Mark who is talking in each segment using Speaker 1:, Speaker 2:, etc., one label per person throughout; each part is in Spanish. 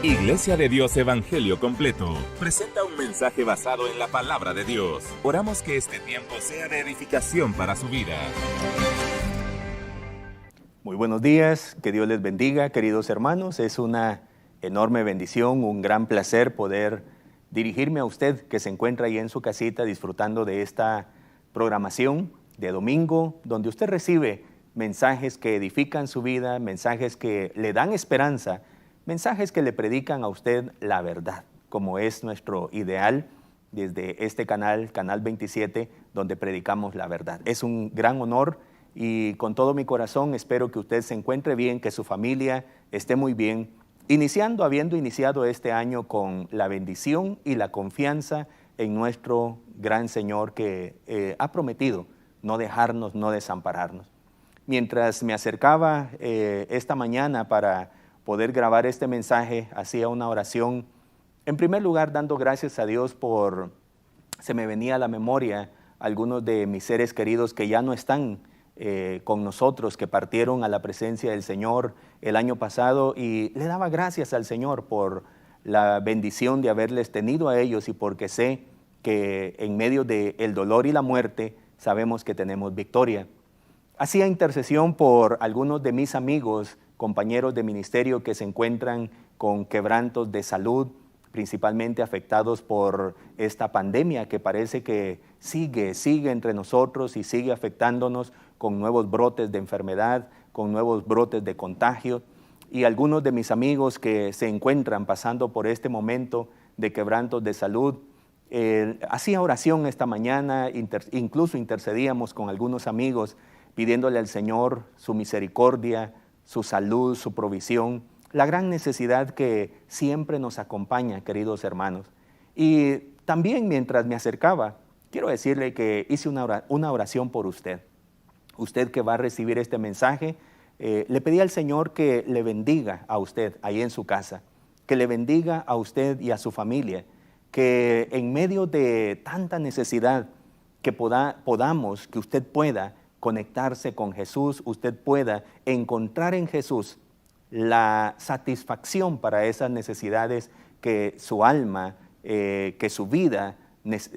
Speaker 1: Iglesia de Dios Evangelio Completo presenta un mensaje basado en la palabra de Dios. Oramos que este tiempo sea de edificación para su vida.
Speaker 2: Muy buenos días, que Dios les bendiga, queridos hermanos. Es una enorme bendición, un gran placer poder dirigirme a usted que se encuentra ahí en su casita disfrutando de esta programación de domingo, donde usted recibe mensajes que edifican su vida, mensajes que le dan esperanza, mensajes que le predican a usted la verdad, como es nuestro ideal desde este canal, Canal 27, donde predicamos la verdad. Es un gran honor y con todo mi corazón espero que usted se encuentre bien, que su familia esté muy bien, habiendo iniciado este año con la bendición y la confianza en nuestro gran Señor que ha prometido no dejarnos, no desampararnos. Mientras me acercaba esta mañana para poder grabar este mensaje, hacía una oración, en primer lugar dando gracias a Dios se me venía a la memoria algunos de mis seres queridos que ya no están con nosotros, que partieron a la presencia del Señor el año pasado, y le daba gracias al Señor por la bendición de haberles tenido a ellos y porque sé que en medio del dolor y la muerte sabemos que tenemos victoria. Hacía intercesión por algunos de mis amigos, compañeros de ministerio que se encuentran con quebrantos de salud, principalmente afectados por esta pandemia que parece que sigue entre nosotros y sigue afectándonos con nuevos brotes de enfermedad, con nuevos brotes de contagio. Y algunos de mis amigos que se encuentran pasando por este momento de quebrantos de salud, hacía oración esta mañana, incluso intercedíamos con algunos amigos pidiéndole al Señor su misericordia, su salud, su provisión, la gran necesidad que siempre nos acompaña, queridos hermanos. Y también mientras me acercaba, quiero decirle que hice una oración por usted. Usted que va a recibir este mensaje, le pedí al Señor que le bendiga a usted ahí en su casa, que le bendiga a usted y a su familia, que en medio de tanta necesidad que que usted pueda conectarse con Jesús, usted pueda encontrar en Jesús la satisfacción para esas necesidades que su alma, que su vida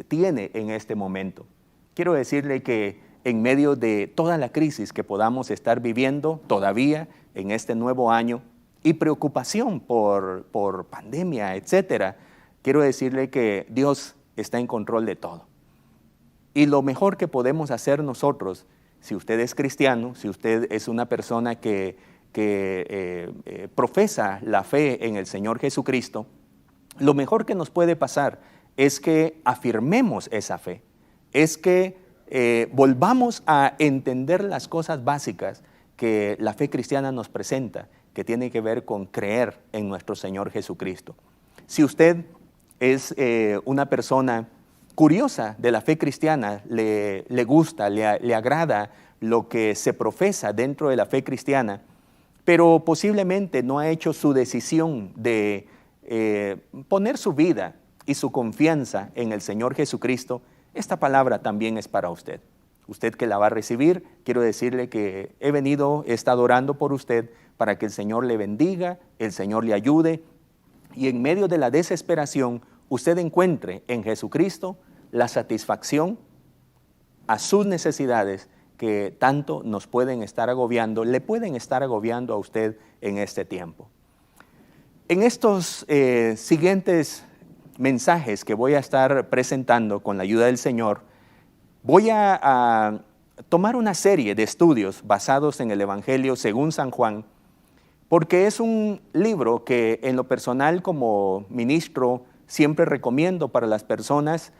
Speaker 2: tiene en este momento. Quiero decirle que en medio de toda la crisis que podamos estar viviendo todavía en este nuevo año y preocupación por pandemia, etcétera, quiero decirle que Dios está en control de todo. Y lo mejor que podemos hacer nosotros, si usted es cristiano, si usted es una persona que profesa la fe en el Señor Jesucristo, lo mejor que nos puede pasar es que afirmemos esa fe, es que volvamos a entender las cosas básicas que la fe cristiana nos presenta, que tiene que ver con creer en nuestro Señor Jesucristo. Si usted es una persona curiosa de la fe cristiana, le gusta, le agrada lo que se profesa dentro de la fe cristiana, pero posiblemente no ha hecho su decisión de poner su vida y su confianza en el Señor Jesucristo, esta palabra también es para usted. Usted que la va a recibir, quiero decirle que he estado orando por usted para que el Señor le bendiga, el Señor le ayude y en medio de la desesperación usted encuentre en Jesucristo la satisfacción a sus necesidades que tanto nos pueden estar agobiando, le pueden estar agobiando a usted en este tiempo. En estos siguientes mensajes que voy a estar presentando con la ayuda del Señor, voy a tomar una serie de estudios basados en el Evangelio según San Juan, porque es un libro que en lo personal como ministro siempre recomiendo para las personas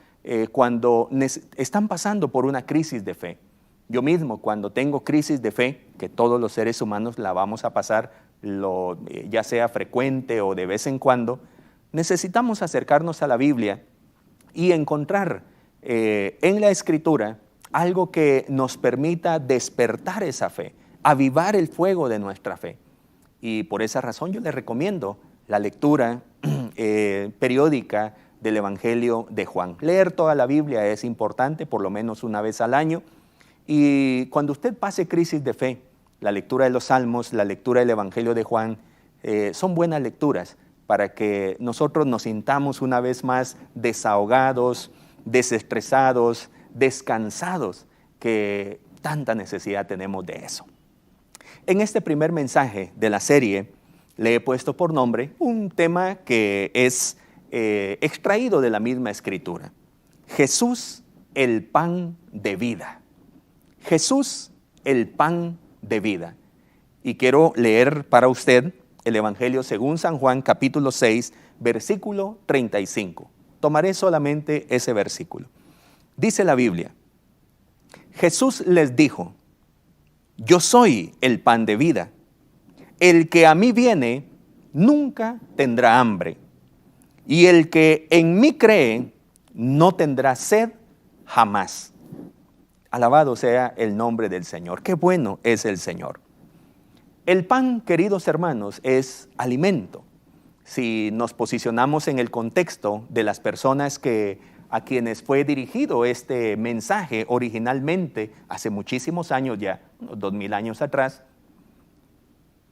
Speaker 2: cuando están pasando por una crisis de fe. Yo mismo cuando tengo crisis de fe, que todos los seres humanos la vamos a pasar, ya sea frecuente o de vez en cuando, necesitamos acercarnos a la Biblia y encontrar en la Escritura algo que nos permita despertar esa fe, avivar el fuego de nuestra fe. Y por esa razón yo les recomiendo la lectura periódica del Evangelio de Juan. Leer toda la Biblia es importante, por lo menos una vez al año. Y cuando usted pase crisis de fe, la lectura de los Salmos, la lectura del Evangelio de Juan, son buenas lecturas para que nosotros nos sintamos una vez más desahogados, desestresados, descansados, que tanta necesidad tenemos de eso. En este primer mensaje de la serie le he puesto por nombre un tema que es extraído de la misma Escritura. Jesús, el pan de vida. Jesús, el pan de vida. Y quiero leer para usted el Evangelio según San Juan, capítulo 6, versículo 35. Tomaré solamente ese versículo. Dice la Biblia: Jesús les dijo: yo soy el pan de vida. El que a mí viene nunca tendrá hambre, y el que en mí cree no tendrá sed jamás. Alabado sea el nombre del Señor. Qué bueno es el Señor. El pan, queridos hermanos, es alimento. Si nos posicionamos en el contexto de las personas a quienes fue dirigido este mensaje originalmente, hace muchísimos años ya, unos 2000 años atrás,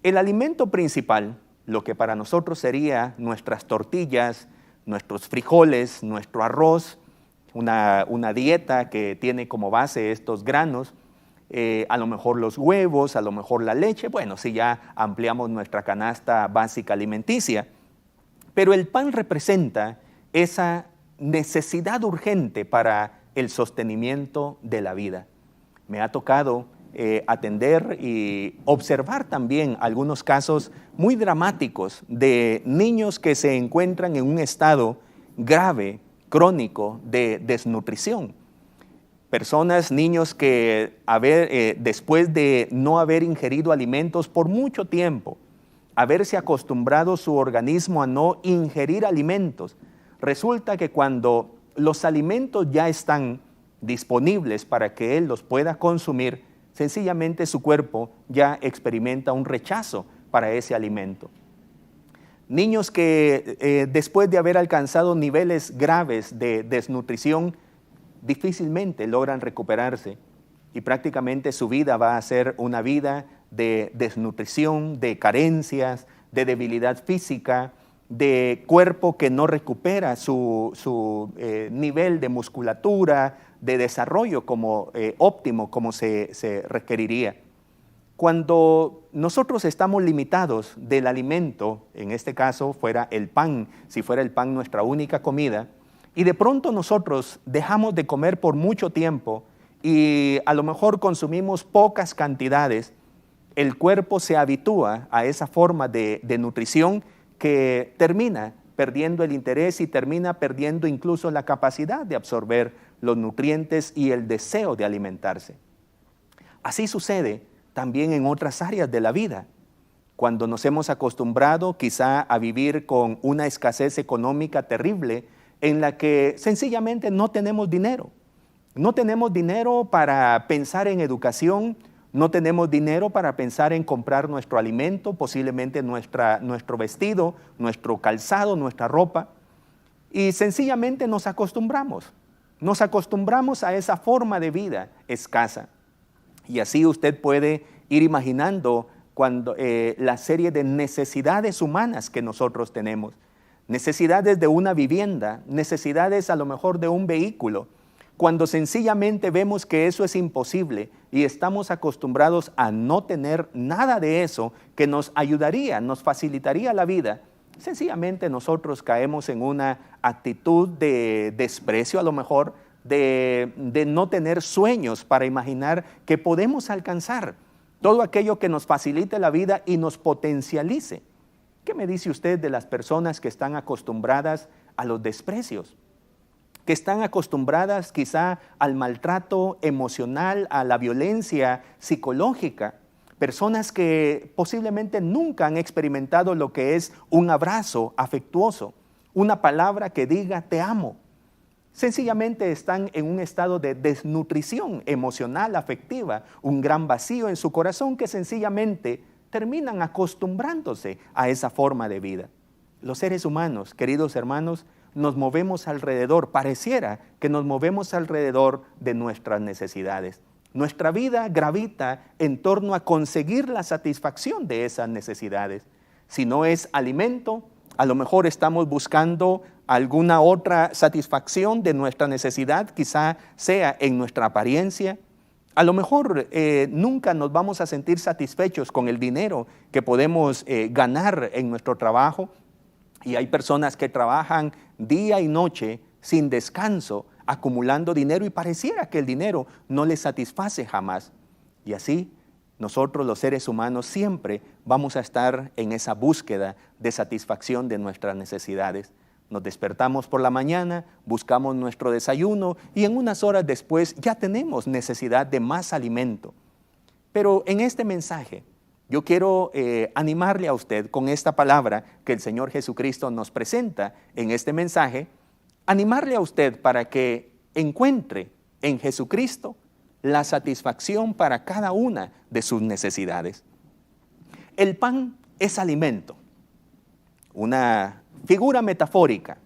Speaker 2: el alimento principal, lo que para nosotros sería nuestras tortillas, nuestros frijoles, nuestro arroz, una dieta que tiene como base estos granos, a lo mejor los huevos, a lo mejor la leche, bueno, si ya ampliamos nuestra canasta básica alimenticia. Pero el pan representa esa necesidad urgente para el sostenimiento de la vida. Me ha tocado atender y observar también algunos casos muy dramáticos de niños que se encuentran en un estado grave, crónico de desnutrición. Personas, niños que después de no haber ingerido alimentos por mucho tiempo, haberse acostumbrado su organismo a no ingerir alimentos, resulta que cuando los alimentos ya están disponibles para que él los pueda consumir, sencillamente su cuerpo ya experimenta un rechazo para ese alimento. Niños que después de haber alcanzado niveles graves de desnutrición, difícilmente logran recuperarse y prácticamente su vida va a ser una vida de desnutrición, de carencias, de debilidad física, de cuerpo que no recupera su nivel de musculatura, de desarrollo óptimo como se requeriría. Cuando nosotros estamos limitados del alimento, en este caso fuera el pan, si fuera el pan nuestra única comida, y de pronto nosotros dejamos de comer por mucho tiempo y a lo mejor consumimos pocas cantidades, el cuerpo se habitúa a esa forma de nutrición que termina perdiendo el interés y termina perdiendo incluso la capacidad de absorber los nutrientes y el deseo de alimentarse. Así sucede también en otras áreas de la vida. Cuando nos hemos acostumbrado quizá a vivir con una escasez económica terrible, en la que sencillamente no tenemos dinero. No tenemos dinero para pensar en educación, no tenemos dinero para pensar en comprar nuestro alimento, posiblemente nuestro vestido, nuestro calzado, nuestra ropa. Y sencillamente nos acostumbramos a esa forma de vida escasa. Y así usted puede ir imaginando la serie de necesidades humanas que nosotros tenemos. Necesidades de una vivienda, necesidades a lo mejor de un vehículo, cuando sencillamente vemos que eso es imposible y estamos acostumbrados a no tener nada de eso que nos ayudaría, nos facilitaría la vida, sencillamente nosotros caemos en una actitud de desprecio a lo mejor, de no tener sueños para imaginar que podemos alcanzar todo aquello que nos facilite la vida y nos potencialice. ¿Qué me dice usted de las personas que están acostumbradas a los desprecios? Que están acostumbradas quizá al maltrato emocional, a la violencia psicológica. Personas que posiblemente nunca han experimentado lo que es un abrazo afectuoso, una palabra que diga te amo. Sencillamente están en un estado de desnutrición emocional, afectiva, un gran vacío en su corazón que sencillamente terminan acostumbrándose a esa forma de vida. Los seres humanos, queridos hermanos, nos movemos alrededor, pareciera que nos movemos alrededor de nuestras necesidades. Nuestra vida gravita en torno a conseguir la satisfacción de esas necesidades. Si no es alimento, A lo mejor estamos buscando alguna otra satisfacción de nuestra necesidad, quizá sea en nuestra apariencia. A lo mejor nunca nos vamos a sentir satisfechos con el dinero que podemos ganar en nuestro trabajo. Y hay personas que trabajan día y noche sin descanso, acumulando dinero, y pareciera que el dinero no les satisface jamás. Y así nosotros los seres humanos siempre vamos a estar en esa búsqueda de satisfacción de nuestras necesidades. Nos despertamos por la mañana, buscamos nuestro desayuno y en unas horas después ya tenemos necesidad de más alimento. Pero en este mensaje yo quiero animarle a usted con esta palabra que el Señor Jesucristo nos presenta en este mensaje, animarle a usted para que encuentre en Jesucristo la satisfacción para cada una de sus necesidades. El pan es alimento, una figura metafórica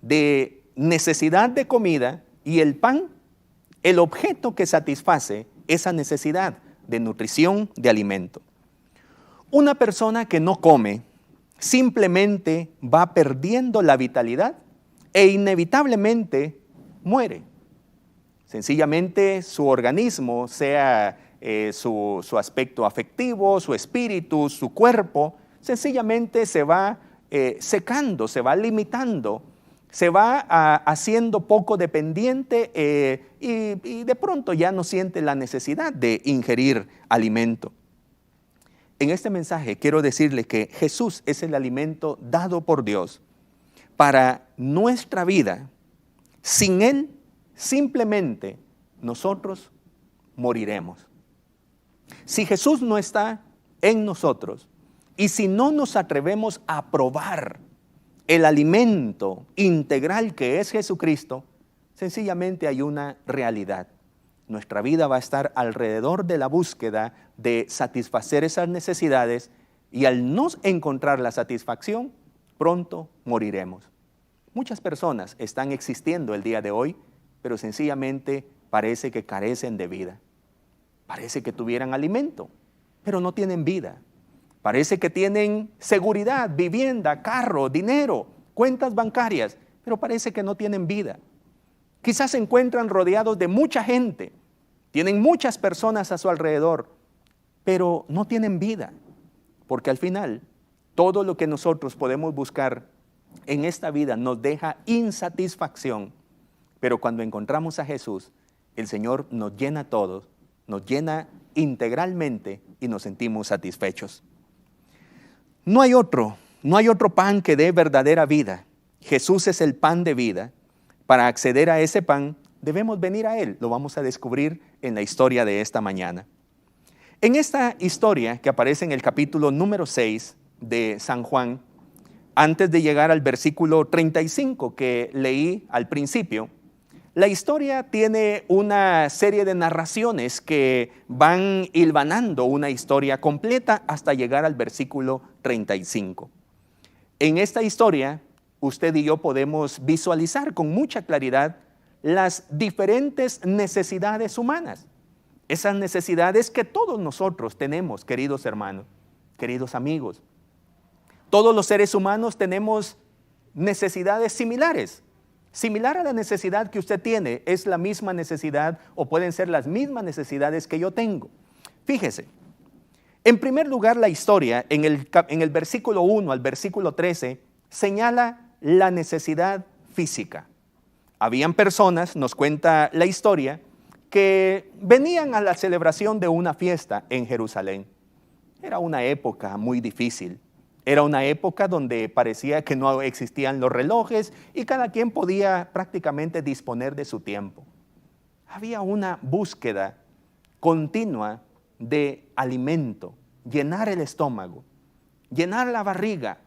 Speaker 2: de necesidad de comida, y el pan, el objeto que satisface esa necesidad de nutrición, de alimento. Una persona que no come simplemente va perdiendo la vitalidad e inevitablemente muere. Sencillamente su organismo, sea su aspecto afectivo, su espíritu, su cuerpo, sencillamente se va secando, se va limitando, se va haciendo poco dependiente y de pronto ya no siente la necesidad de ingerir alimento. En este mensaje quiero decirle que Jesús es el alimento dado por Dios para nuestra vida. Sin Él, simplemente nosotros moriremos. Si Jesús no está en nosotros y si no nos atrevemos a probar el alimento integral que es Jesucristo, sencillamente hay una realidad. Nuestra vida va a estar alrededor de la búsqueda de satisfacer esas necesidades, y al no encontrar la satisfacción, pronto moriremos. Muchas personas están existiendo el día de hoy, pero sencillamente parece que carecen de vida. Parece que tuvieran alimento, pero no tienen vida. Parece que tienen seguridad, vivienda, carro, dinero, cuentas bancarias, pero parece que no tienen vida. Quizás se encuentran rodeados de mucha gente, tienen muchas personas a su alrededor, pero no tienen vida, porque al final todo lo que nosotros podemos buscar en esta vida nos deja insatisfacción, pero cuando encontramos a Jesús, el Señor nos llena a todos, nos llena integralmente y nos sentimos satisfechos. No hay otro pan que dé verdadera vida. Jesús es el pan de vida. Para acceder a ese pan, debemos venir a Él. Lo vamos a descubrir en la historia de esta mañana. En esta historia que aparece en el capítulo número 6 de San Juan, antes de llegar al versículo 35 que leí al principio, la historia tiene una serie de narraciones que van hilvanando una historia completa hasta llegar al versículo 35. En esta historia, usted y yo podemos visualizar con mucha claridad las diferentes necesidades humanas. Esas necesidades que todos nosotros tenemos, queridos hermanos, queridos amigos. Todos los seres humanos tenemos necesidades similares. Similar a la necesidad que usted tiene, es la misma necesidad o pueden ser las mismas necesidades que yo tengo. Fíjese, en primer lugar la historia en el versículo 1 al versículo 13 señala la necesidad física. Habían personas, nos cuenta la historia, que venían a la celebración de una fiesta en Jerusalén. Era una época muy difícil. Era una época donde parecía que no existían los relojes y cada quien podía prácticamente disponer de su tiempo. Había una búsqueda continua de alimento, llenar el estómago, llenar la barriga,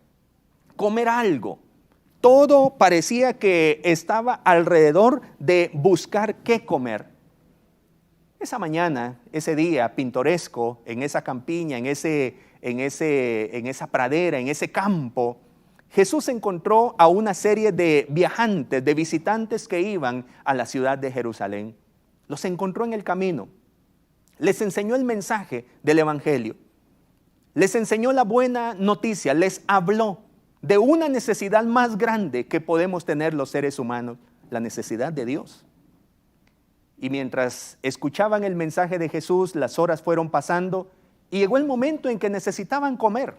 Speaker 2: comer algo. Todo parecía que estaba alrededor de buscar qué comer. Esa mañana, ese día pintoresco, en esa campiña, en esa pradera, en ese campo, Jesús encontró a una serie de viajantes, de visitantes que iban a la ciudad de Jerusalén. Los encontró en el camino. Les enseñó el mensaje del Evangelio. Les enseñó la buena noticia, les habló de una necesidad más grande que podemos tener los seres humanos, la necesidad de Dios. Y mientras escuchaban el mensaje de Jesús, las horas fueron pasando y llegó el momento en que necesitaban comer.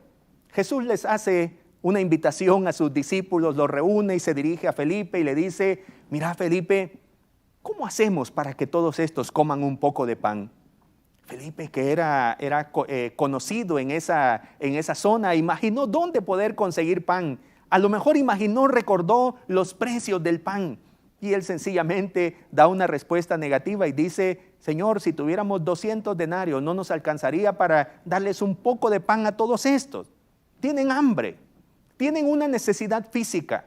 Speaker 2: Jesús les hace una invitación a sus discípulos, los reúne y se dirige a Felipe y le dice: mira, Felipe, ¿cómo hacemos para que todos estos coman un poco de pan? Felipe, que era conocido en esa zona, imaginó dónde poder conseguir pan. A lo mejor recordó los precios del pan. Y él sencillamente da una respuesta negativa y dice: Señor, si tuviéramos 200 denarios, no nos alcanzaría para darles un poco de pan a todos estos. Tienen hambre, tienen una necesidad física,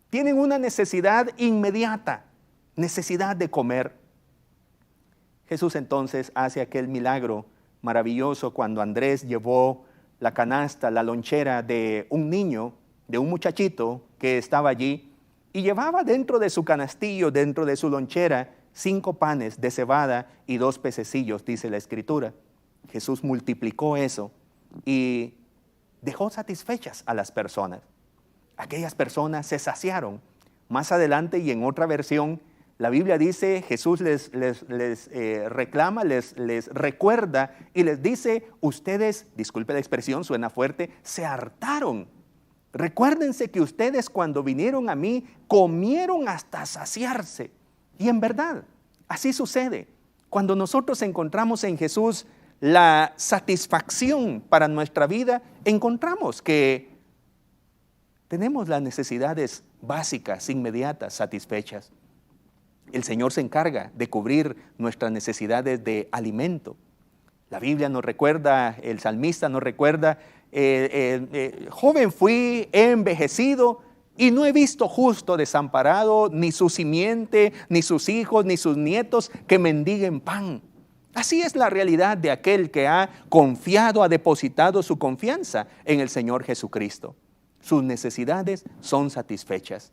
Speaker 2: tienen una necesidad inmediata, necesidad de comer. Jesús entonces hace aquel milagro maravilloso cuando Andrés llevó la canasta, la lonchera de un niño, de un muchachito que estaba allí, y llevaba dentro de su canastillo, dentro de su lonchera, 5 panes de cebada y 2 pececillos, dice la Escritura. Jesús multiplicó eso y dejó satisfechas a las personas. Aquellas personas se saciaron. Más adelante y en otra versión, la Biblia dice, Jesús les reclama, les recuerda y les dice: ustedes, disculpe la expresión, suena fuerte, se hartaron. Recuérdense que ustedes cuando vinieron a mí comieron hasta saciarse. Y en verdad, así sucede. Cuando nosotros encontramos en Jesús la satisfacción para nuestra vida, encontramos que tenemos las necesidades básicas, inmediatas, satisfechas. El Señor se encarga de cubrir nuestras necesidades de alimento. La Biblia nos recuerda, el salmista nos recuerda: joven fui, he envejecido y no he visto justo desamparado, ni su simiente, ni sus hijos, ni sus nietos que mendiguen pan. Así es la realidad de aquel que ha confiado, ha depositado su confianza en el Señor Jesucristo. Sus necesidades son satisfechas.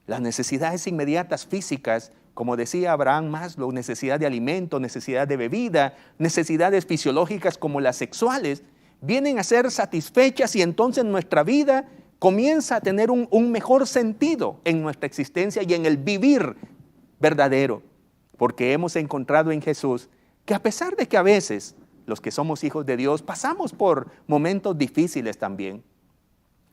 Speaker 2: Las necesidades inmediatas físicas, como decía Abraham Maslow, necesidad de alimento, necesidad de bebida, necesidades fisiológicas como las sexuales, vienen a ser satisfechas y entonces nuestra vida comienza a tener un mejor sentido en nuestra existencia y en el vivir verdadero, porque hemos encontrado en Jesús que a pesar de que a veces los que somos hijos de Dios pasamos por momentos difíciles también,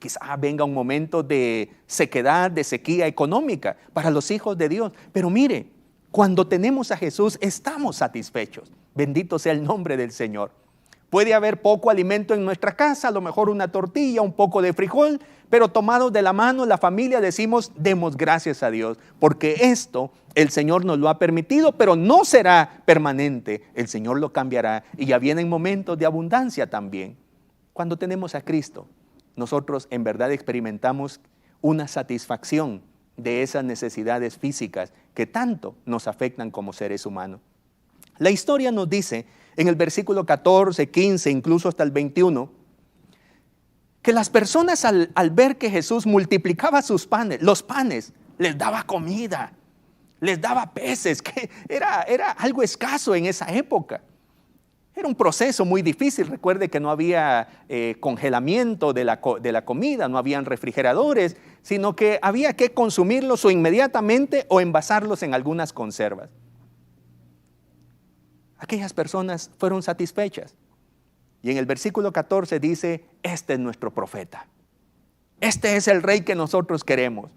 Speaker 2: quizá venga un momento de sequedad, de sequía económica para los hijos de Dios, pero mire, cuando tenemos a Jesús estamos satisfechos. Bendito sea el nombre del Señor. Puede haber poco alimento en nuestra casa, a lo mejor una tortilla, un poco de frijol, pero tomados de la mano, la familia, decimos: demos gracias a Dios, porque esto el Señor nos lo ha permitido, pero no será permanente. El Señor lo cambiará y ya vienen momentos de abundancia también. Cuando tenemos a Cristo, nosotros en verdad experimentamos una satisfacción de esas necesidades físicas que tanto nos afectan como seres humanos. La historia nos dice en el versículo 14, 15, incluso hasta el 21, que las personas al ver que Jesús multiplicaba los panes, les daba comida, les daba peces, que era algo escaso en esa época. Era un proceso muy difícil. Recuerde que no había congelamiento de la comida, no habían refrigeradores, sino que había que consumirlos o inmediatamente o envasarlos en algunas conservas. Aquellas personas fueron satisfechas. Y en el versículo 14 dice: este es nuestro profeta. Este es el rey que nosotros queremos.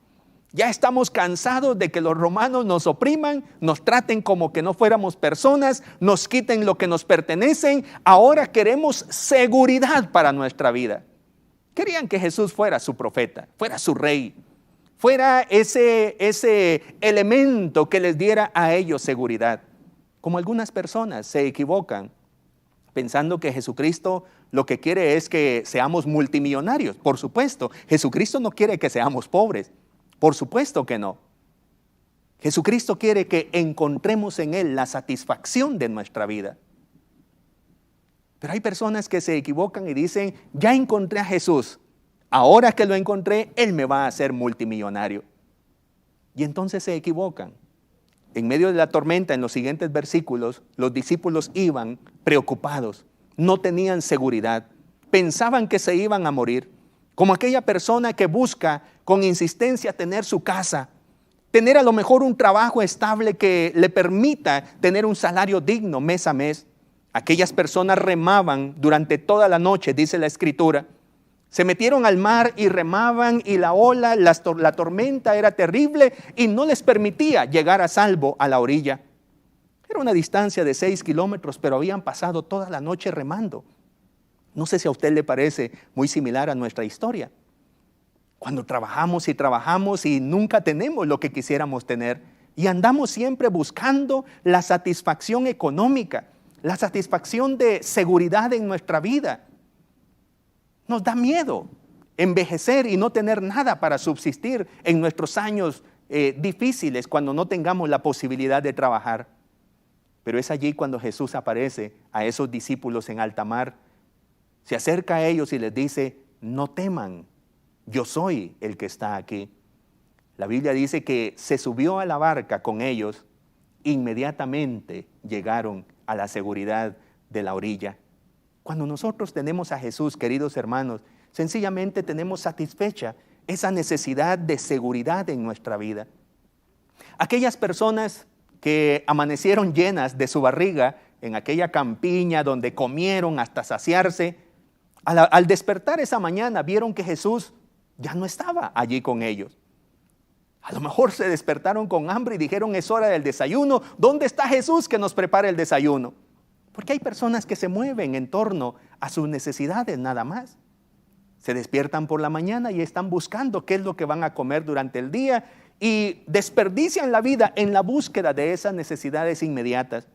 Speaker 2: Ya estamos cansados de que los romanos nos opriman, nos traten como que no fuéramos personas, nos quiten lo que nos pertenecen. Ahora queremos seguridad para nuestra vida. Querían que Jesús fuera su profeta, fuera su rey, fuera ese elemento que les diera a ellos seguridad. Como algunas personas se equivocan pensando que Jesucristo lo que quiere es que seamos multimillonarios. Por supuesto, Jesucristo no quiere que seamos pobres. Por supuesto que no. Jesucristo quiere que encontremos en Él la satisfacción de nuestra vida. Pero hay personas que se equivocan y dicen: ya encontré a Jesús. Ahora que lo encontré, Él me va a hacer multimillonario. Y entonces se equivocan. En medio de la tormenta, en los siguientes versículos, los discípulos iban preocupados, no tenían seguridad, pensaban que se iban a morir. como aquella persona que busca con insistencia tener su casa, tener a lo mejor un trabajo estable que le permita tener un salario digno mes a mes. Aquellas personas remaban durante toda la noche, dice la Escritura. Se metieron al mar y remaban, y la ola, la tormenta era terrible y no les permitía llegar a salvo a la orilla. Era una distancia de 6 kilómetros, pero habían pasado toda la noche remando. No sé si a usted le parece muy similar a nuestra historia. Cuando trabajamos y nunca tenemos lo que quisiéramos tener, y andamos siempre buscando la satisfacción económica, la satisfacción de seguridad en nuestra vida. Nos da miedo envejecer y no tener nada para subsistir en nuestros años difíciles, cuando no tengamos la posibilidad de trabajar. Pero es allí cuando Jesús aparece a esos discípulos en alta mar, se acerca a ellos y les dice: no teman, yo soy el que está aquí. La Biblia dice que se subió a la barca con ellos, inmediatamente llegaron a la seguridad de la orilla. Cuando nosotros tenemos a Jesús, queridos hermanos, sencillamente tenemos satisfecha esa necesidad de seguridad en nuestra vida. Aquellas personas que amanecieron llenas de su barriga en aquella campiña donde comieron hasta saciarse, al despertar esa mañana vieron que Jesús ya no estaba allí con ellos. A lo mejor se despertaron con hambre y dijeron: es hora del desayuno. ¿Dónde está Jesús que nos prepare el desayuno? Porque hay personas que se mueven en torno a sus necesidades nada más. Se despiertan por la mañana y están buscando qué es lo que van a comer durante el día, y desperdician la vida en la búsqueda de esas necesidades inmediatas.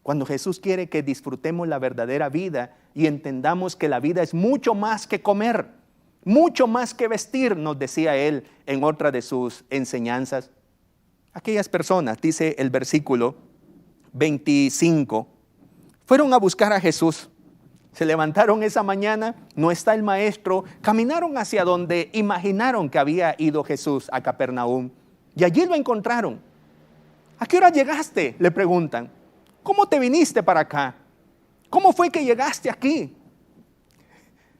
Speaker 2: Cuando Jesús quiere que disfrutemos la verdadera vida y entendamos que la vida es mucho más que comer, mucho más que vestir, nos decía Él en otra de sus enseñanzas. Aquellas personas, dice el versículo 25, fueron a buscar a Jesús. Se levantaron esa mañana, no está el maestro, caminaron hacia donde imaginaron que había ido Jesús, a Capernaum, y allí lo encontraron. ¿A qué hora llegaste?, le preguntan. ¿Cómo te viniste para acá? ¿Cómo fue que llegaste aquí?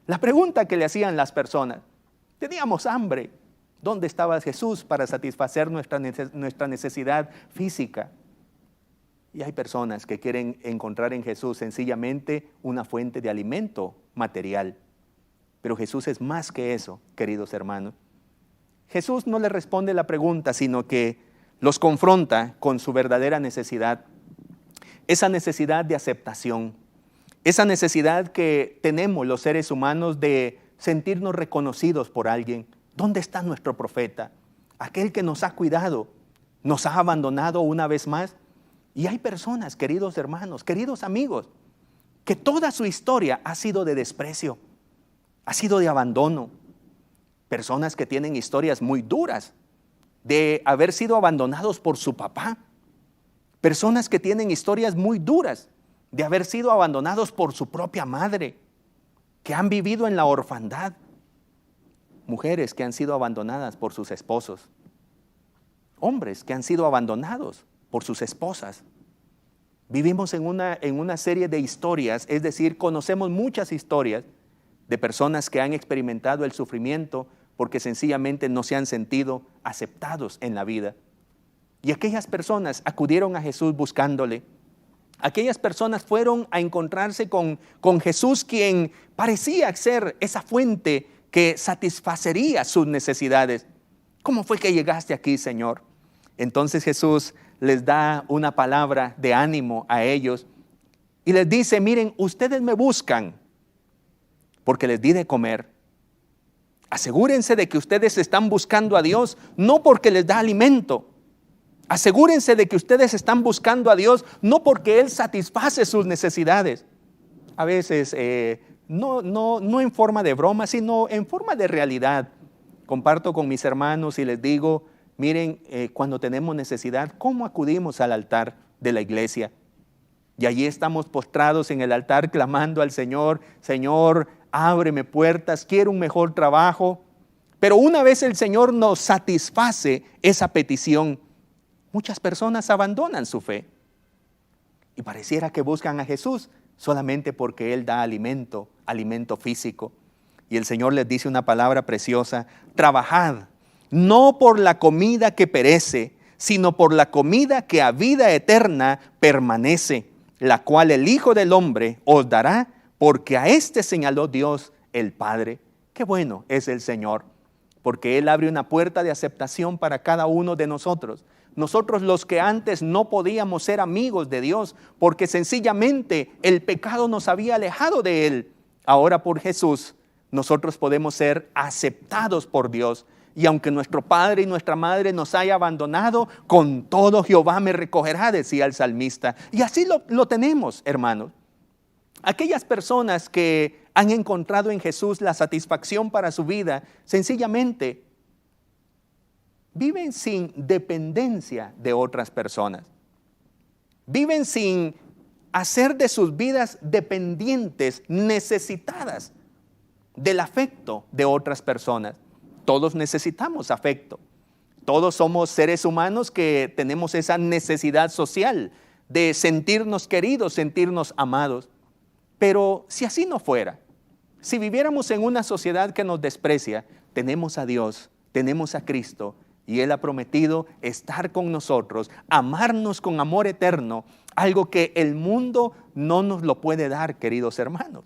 Speaker 2: La pregunta que le hacían las personas: teníamos hambre. ¿Dónde estaba Jesús para satisfacer nuestra necesidad física? Y hay personas que quieren encontrar en Jesús sencillamente una fuente de alimento material. Pero Jesús es más que eso, queridos hermanos. Jesús no les responde la pregunta, sino que los confronta con su verdadera necesidad. Esa necesidad de aceptación, esa necesidad que tenemos los seres humanos de sentirnos reconocidos por alguien. ¿Dónde está nuestro profeta? Aquel que nos ha cuidado, nos ha abandonado una vez más. Y hay personas, queridos hermanos, queridos amigos, que toda su historia ha sido de desprecio, ha sido de abandono. Personas que tienen historias muy duras de haber sido abandonados por su papá. Personas que tienen historias muy duras de haber sido abandonados por su propia madre, que han vivido en la orfandad. Mujeres que han sido abandonadas por sus esposos. Hombres que han sido abandonados por sus esposas. Vivimos en una serie de historias, es decir, conocemos muchas historias de personas que han experimentado el sufrimiento porque sencillamente no se han sentido aceptados en la vida. Y aquellas personas acudieron a Jesús buscándole. Aquellas personas fueron a encontrarse con Jesús, quien parecía ser esa fuente que satisfacería sus necesidades. ¿Cómo fue que llegaste aquí, Señor? Entonces Jesús les da una palabra de ánimo a ellos y les dice: miren, ustedes me buscan porque les di de comer. Asegúrense de que ustedes están buscando a Dios, no porque les da alimento. Asegúrense de que ustedes están buscando a Dios, no porque Él satisface sus necesidades. A veces, no en forma de broma, sino en forma de realidad. Comparto con mis hermanos y les digo: miren, cuando tenemos necesidad, ¿cómo acudimos al altar de la iglesia? Y allí estamos postrados en el altar clamando al Señor: Señor, ábreme puertas, quiero un mejor trabajo. Pero una vez el Señor nos satisface esa petición, muchas personas abandonan su fe. Y pareciera que buscan a Jesús solamente porque Él da alimento físico. Y el Señor les dice una palabra preciosa: trabajad, no por la comida que perece, sino por la comida que a vida eterna permanece, la cual el Hijo del Hombre os dará, porque a este señaló Dios el Padre. Qué bueno es el Señor, porque Él abre una puerta de aceptación para cada uno de nosotros. Nosotros, los que antes no podíamos ser amigos de Dios, porque sencillamente el pecado nos había alejado de Él, ahora por Jesús nosotros podemos ser aceptados por Dios. Y aunque nuestro padre y nuestra madre nos haya abandonado, con todo Jehová me recogerá, decía el salmista. Y así lo tenemos, hermanos. Aquellas personas que han encontrado en Jesús la satisfacción para su vida, sencillamente viven sin dependencia de otras personas. Viven sin hacer de sus vidas dependientes, necesitadas del afecto de otras personas. Todos necesitamos afecto. Todos somos seres humanos que tenemos esa necesidad social de sentirnos queridos, sentirnos amados. Pero si así no fuera, si viviéramos en una sociedad que nos desprecia, tenemos a Dios, tenemos a Cristo, y Él ha prometido estar con nosotros, amarnos con amor eterno, algo que el mundo no nos lo puede dar, queridos hermanos.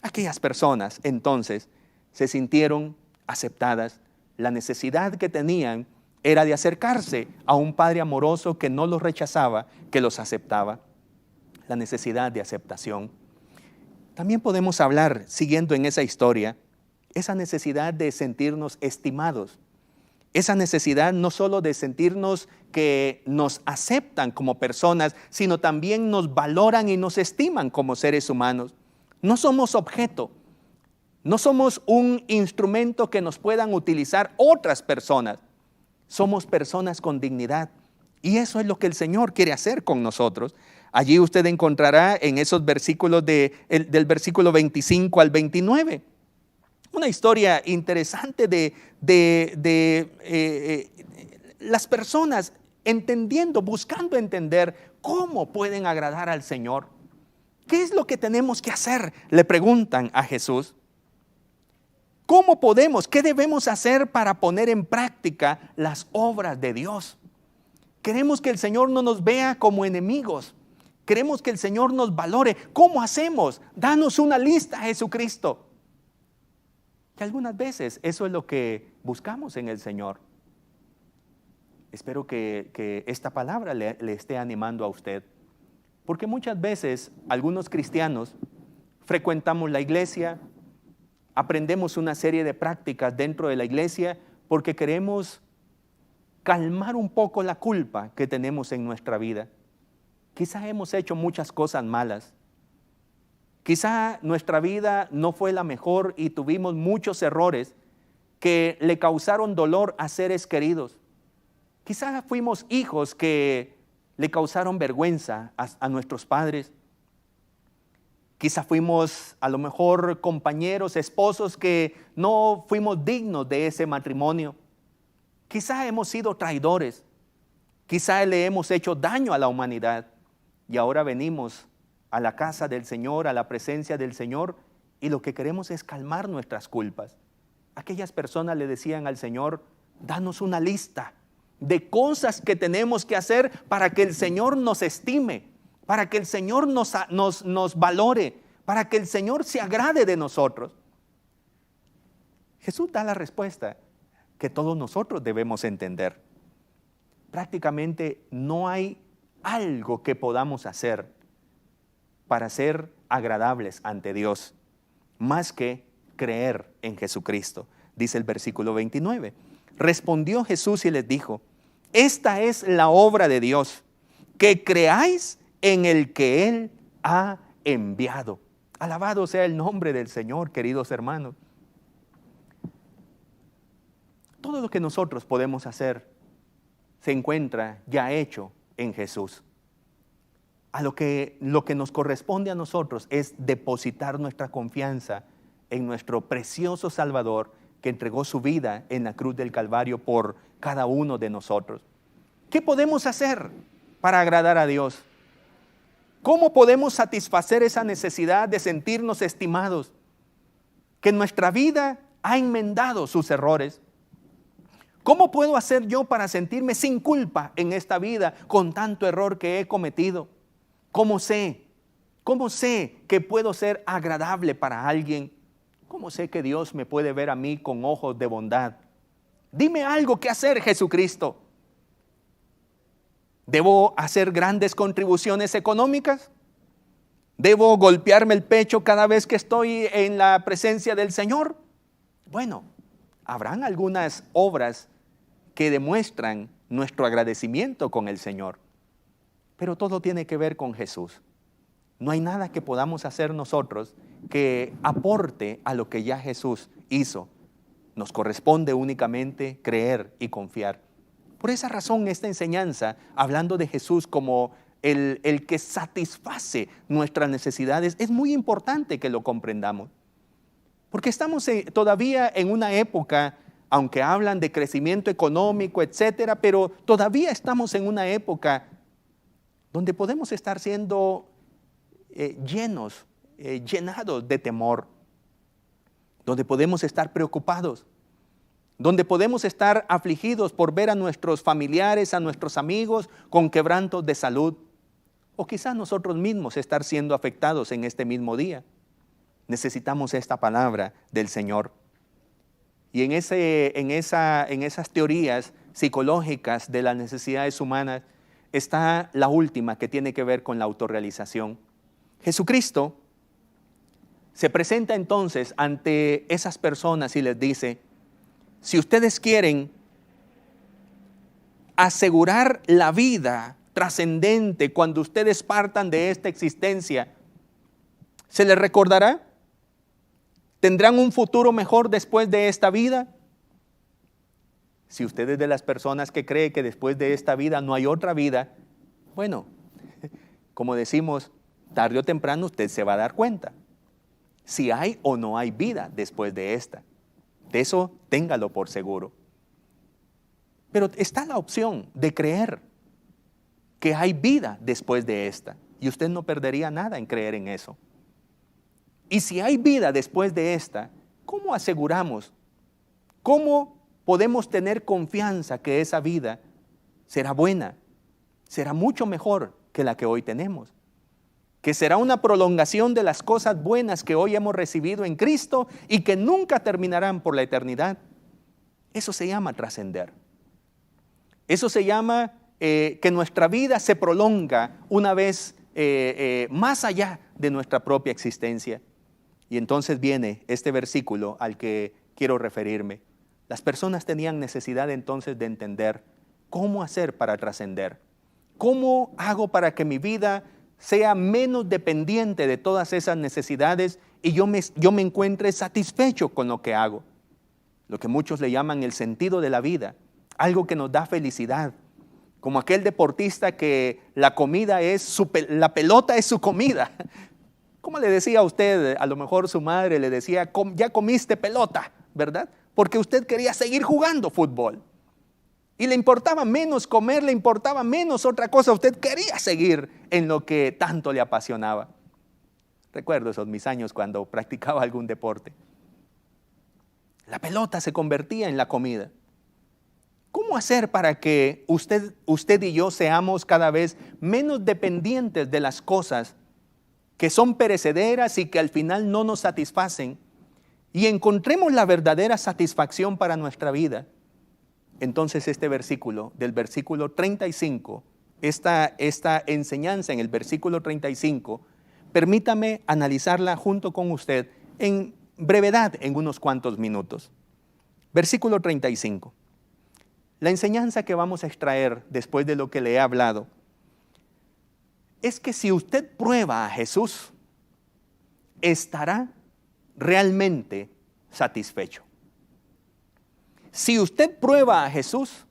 Speaker 2: Aquellas personas entonces se sintieron aceptadas. La necesidad que tenían era de acercarse a un Padre amoroso que no los rechazaba, que los aceptaba. La necesidad de aceptación. También podemos hablar, siguiendo en esa historia, esa necesidad de sentirnos estimados. Esa necesidad no solo de sentirnos que nos aceptan como personas, sino también nos valoran y nos estiman como seres humanos. No somos objeto, no somos un instrumento que nos puedan utilizar otras personas. Somos personas con dignidad, y eso es lo que el Señor quiere hacer con nosotros. Allí usted encontrará en esos versículos del versículo 25 al 29. Una historia interesante de las personas entendiendo, buscando entender cómo pueden agradar al Señor. ¿Qué es lo que tenemos que hacer?, le preguntan a Jesús. ¿Cómo podemos, qué debemos hacer para poner en práctica las obras de Dios? Queremos que el Señor no nos vea como enemigos. Queremos que el Señor nos valore. ¿Cómo hacemos? Danos una lista, Jesucristo. Que algunas veces eso es lo que buscamos en el Señor. Espero que esta palabra le esté animando a usted. Porque muchas veces algunos cristianos frecuentamos la iglesia, aprendemos una serie de prácticas dentro de la iglesia porque queremos calmar un poco la culpa que tenemos en nuestra vida. Quizás hemos hecho muchas cosas malas. Quizá nuestra vida no fue la mejor y tuvimos muchos errores que le causaron dolor a seres queridos. Quizá fuimos hijos que le causaron vergüenza a nuestros padres. Quizá fuimos a lo mejor compañeros, esposos que no fuimos dignos de ese matrimonio. Quizá hemos sido traidores. Quizá le hemos hecho daño a la humanidad. Y ahora venimos a la casa del Señor, a la presencia del Señor, y lo que queremos es calmar nuestras culpas. Aquellas personas le decían al Señor: danos una lista de cosas que tenemos que hacer para que el Señor nos estime, para que el Señor nos valore, para que el Señor se agrade de nosotros. Jesús da la respuesta que todos nosotros debemos entender. Prácticamente no hay algo que podamos hacer para ser agradables ante Dios, más que creer en Jesucristo. Dice el versículo 29. Respondió Jesús y les dijo: esta es la obra de Dios, que creáis en el que Él ha enviado. Alabado sea el nombre del Señor, queridos hermanos. Todo lo que nosotros podemos hacer se encuentra ya hecho en Jesús. Lo que nos corresponde a nosotros es depositar nuestra confianza en nuestro precioso Salvador, que entregó su vida en la cruz del Calvario por cada uno de nosotros. ¿Qué podemos hacer para agradar a Dios? ¿Cómo podemos satisfacer esa necesidad de sentirnos estimados? que nuestra vida ha enmendado sus errores. ¿Cómo puedo hacer yo para sentirme sin culpa en esta vida con tanto error que he cometido? ¿Cómo sé que puedo ser agradable para alguien? ¿Cómo sé que Dios me puede ver a mí con ojos de bondad? Dime algo que hacer, Jesucristo. ¿Debo hacer grandes contribuciones económicas? ¿Debo golpearme el pecho cada vez que estoy en la presencia del Señor? Bueno, habrán algunas obras que demuestran nuestro agradecimiento con el Señor, pero todo tiene que ver con Jesús. No hay nada que podamos hacer nosotros que aporte a lo que ya Jesús hizo. Nos corresponde únicamente creer y confiar. Por esa razón, esta enseñanza, hablando de Jesús como el que satisface nuestras necesidades, es muy importante que lo comprendamos. Porque estamos todavía en una época, aunque hablan de crecimiento económico, etcétera, pero todavía estamos en una época donde podemos estar siendo llenados de temor, donde podemos estar preocupados, donde podemos estar afligidos por ver a nuestros familiares, a nuestros amigos con quebrantos de salud, o quizás nosotros mismos estar siendo afectados en este mismo día. Necesitamos esta palabra del Señor. Y en esas teorías psicológicas de las necesidades humanas está la última, que tiene que ver con la autorrealización. Jesucristo se presenta entonces ante esas personas y les dice: si ustedes quieren asegurar la vida trascendente cuando ustedes partan de esta existencia, ¿se les recordará? ¿Tendrán un futuro mejor después de esta vida? Si usted es de las personas que cree que después de esta vida no hay otra vida, bueno, como decimos, tarde o temprano usted se va a dar cuenta si hay o no hay vida después de esta. De eso téngalo por seguro. Pero está la opción de creer que hay vida después de esta, y usted no perdería nada en creer en eso. Y si hay vida después de esta, ¿cómo aseguramos? ¿Cómo podemos tener confianza que esa vida será buena, será mucho mejor que la que hoy tenemos? Que será una prolongación de las cosas buenas que hoy hemos recibido en Cristo y que nunca terminarán por la eternidad. Eso se llama trascender. Eso se llama que nuestra vida se prolonga una vez más allá de nuestra propia existencia. Y entonces viene este versículo al que quiero referirme. Las personas tenían necesidad entonces de entender cómo hacer para trascender. ¿Cómo hago para que mi vida sea menos dependiente de todas esas necesidades y yo me encuentre satisfecho con lo que hago? Lo que muchos le llaman el sentido de la vida, algo que nos da felicidad. Como aquel deportista que la comida la pelota es su comida. ¿Cómo le decía a usted? A lo mejor su madre le decía: ya comiste pelota, ¿verdad? Porque usted quería seguir jugando fútbol. Y le importaba menos comer, le importaba menos otra cosa. Usted quería seguir en lo que tanto le apasionaba. Recuerdo esos mis años cuando practicaba algún deporte. La pelota se convertía en la comida. ¿Cómo hacer para que usted y yo seamos cada vez menos dependientes de las cosas que son perecederas y que al final no nos satisfacen, y encontremos la verdadera satisfacción para nuestra vida? Entonces este versículo, del versículo 35, esta enseñanza en el versículo 35, permítame analizarla junto con usted en brevedad, en unos cuantos minutos. Versículo 35. La enseñanza que vamos a extraer después de lo que le he hablado es que si usted prueba a Jesús, estará realmente satisfecho. Si usted prueba a Jesús,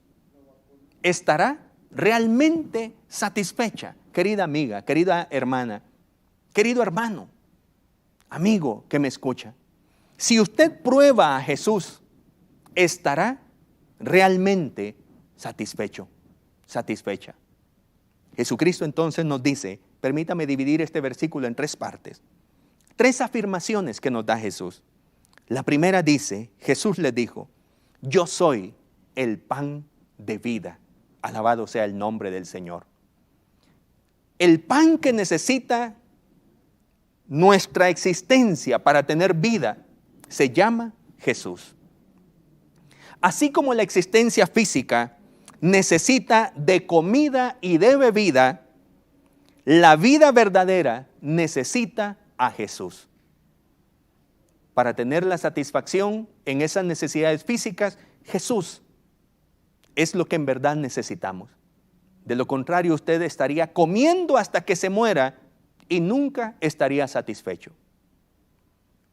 Speaker 2: estará realmente satisfecha. Querida amiga, querida hermana, querido hermano, amigo que me escucha. Si usted prueba a Jesús, estará realmente satisfecho, satisfecha. Jesucristo entonces nos dice, permítame dividir este versículo en tres partes, tres afirmaciones que nos da Jesús. La primera dice, Jesús les dijo, yo soy el pan de vida. Alabado sea el nombre del Señor. El pan que necesita nuestra existencia para tener vida se llama Jesús. Así como la existencia física necesita de comida y de bebida, la vida verdadera necesita a Jesús. Para tener la satisfacción en esas necesidades físicas, Jesús es lo que en verdad necesitamos. De lo contrario, usted estaría comiendo hasta que se muera y nunca estaría satisfecho.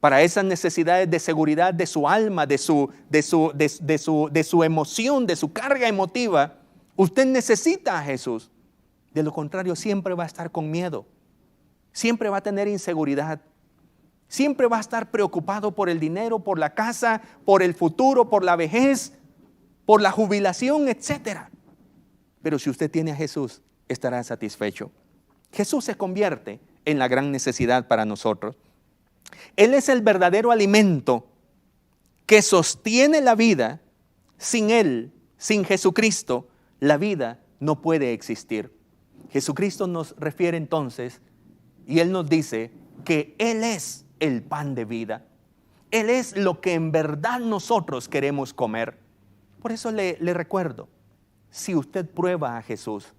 Speaker 2: Para esas necesidades de seguridad de su alma, de su emoción, de su carga emotiva, usted necesita a Jesús. De lo contrario, siempre va a estar con miedo. Siempre va a tener inseguridad. Siempre va a estar preocupado por el dinero, por la casa, por el futuro, por la vejez, por la jubilación, etc. Pero si usted tiene a Jesús, estará satisfecho. Jesús se convierte en la gran necesidad para nosotros. Él es el verdadero alimento que sostiene la vida. Sin Él, sin Jesucristo, la vida no puede existir. Jesucristo nos refiere entonces, y Él nos dice que Él es el pan de vida. Él es lo que en verdad nosotros queremos comer. Por eso le recuerdo, si usted prueba a Jesús,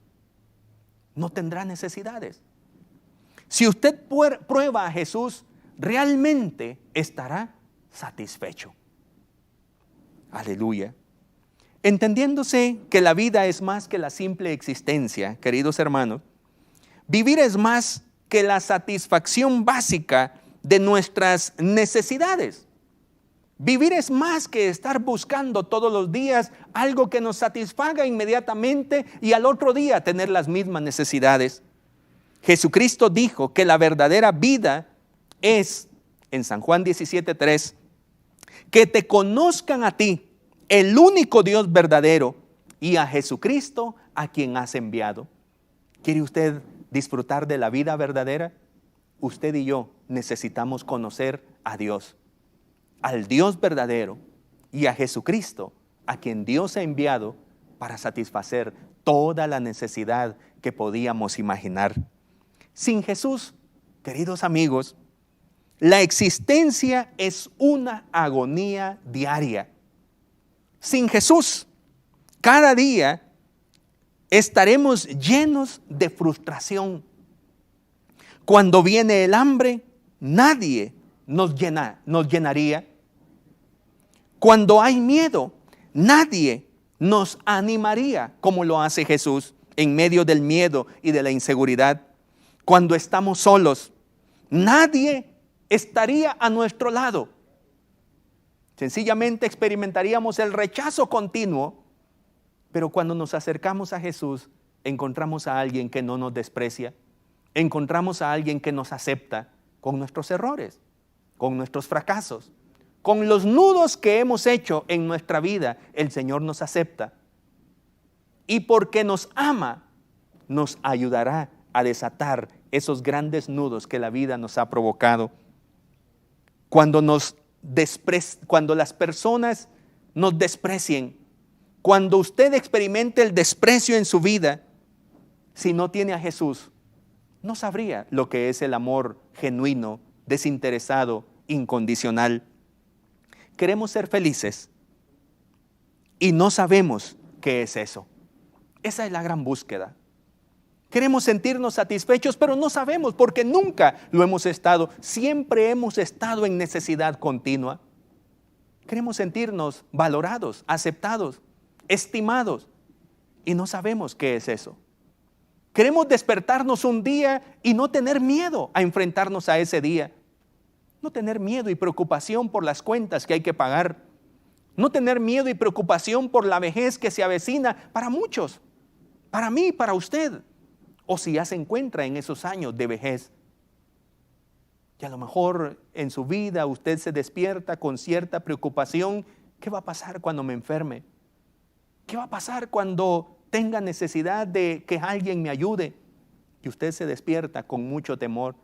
Speaker 2: no tendrá necesidades. Si usted prueba a Jesús, realmente estará satisfecho. Aleluya. Entendiéndose que la vida es más que la simple existencia, queridos hermanos, vivir es más que la satisfacción básica de nuestras necesidades. Vivir es más que estar buscando todos los días algo que nos satisfaga inmediatamente y al otro día tener las mismas necesidades. Jesucristo dijo que la verdadera vida es, en San Juan 17:3, que te conozcan a ti, el único Dios verdadero, y a Jesucristo a quien has enviado. ¿Quiere usted disfrutar de la vida verdadera? Usted y yo necesitamos conocer a Dios, al Dios verdadero, y a Jesucristo, a quien Dios ha enviado para satisfacer toda la necesidad que podíamos imaginar. Sin Jesús, queridos amigos, la existencia es una agonía diaria. Sin Jesús, cada día estaremos llenos de frustración. Cuando viene el hambre, nadie nos llenaría. Cuando hay miedo, nadie nos animaría como lo hace Jesús en medio del miedo y de la inseguridad. Cuando estamos solos, nadie estaría a nuestro lado. Sencillamente experimentaríamos el rechazo continuo, pero cuando nos acercamos a Jesús, encontramos a alguien que no nos desprecia, encontramos a alguien que nos acepta con nuestros errores, con nuestros fracasos, con los nudos que hemos hecho en nuestra vida. El Señor nos acepta y porque nos ama, nos ayudará a desatar esos grandes nudos que la vida nos ha provocado. Cuando las personas nos desprecien, cuando usted experimente el desprecio en su vida, si no tiene a Jesús, no sabría lo que es el amor genuino, desinteresado, incondicional. Queremos ser felices y no sabemos qué es eso. Esa es la gran búsqueda. Queremos sentirnos satisfechos, pero no sabemos porque nunca lo hemos estado. Siempre hemos estado en necesidad continua. Queremos sentirnos valorados, aceptados, estimados y no sabemos qué es eso. Queremos despertarnos un día y no tener miedo a enfrentarnos a ese día. No tener miedo y preocupación por las cuentas que hay que pagar. No tener miedo y preocupación por la vejez que se avecina para muchos, para mí, para usted. O si ya se encuentra en esos años de vejez. Y a lo mejor en su vida usted se despierta con cierta preocupación. ¿Qué va a pasar cuando me enferme? ¿Qué va a pasar cuando tenga necesidad de que alguien me ayude? Y usted se despierta con mucho temor.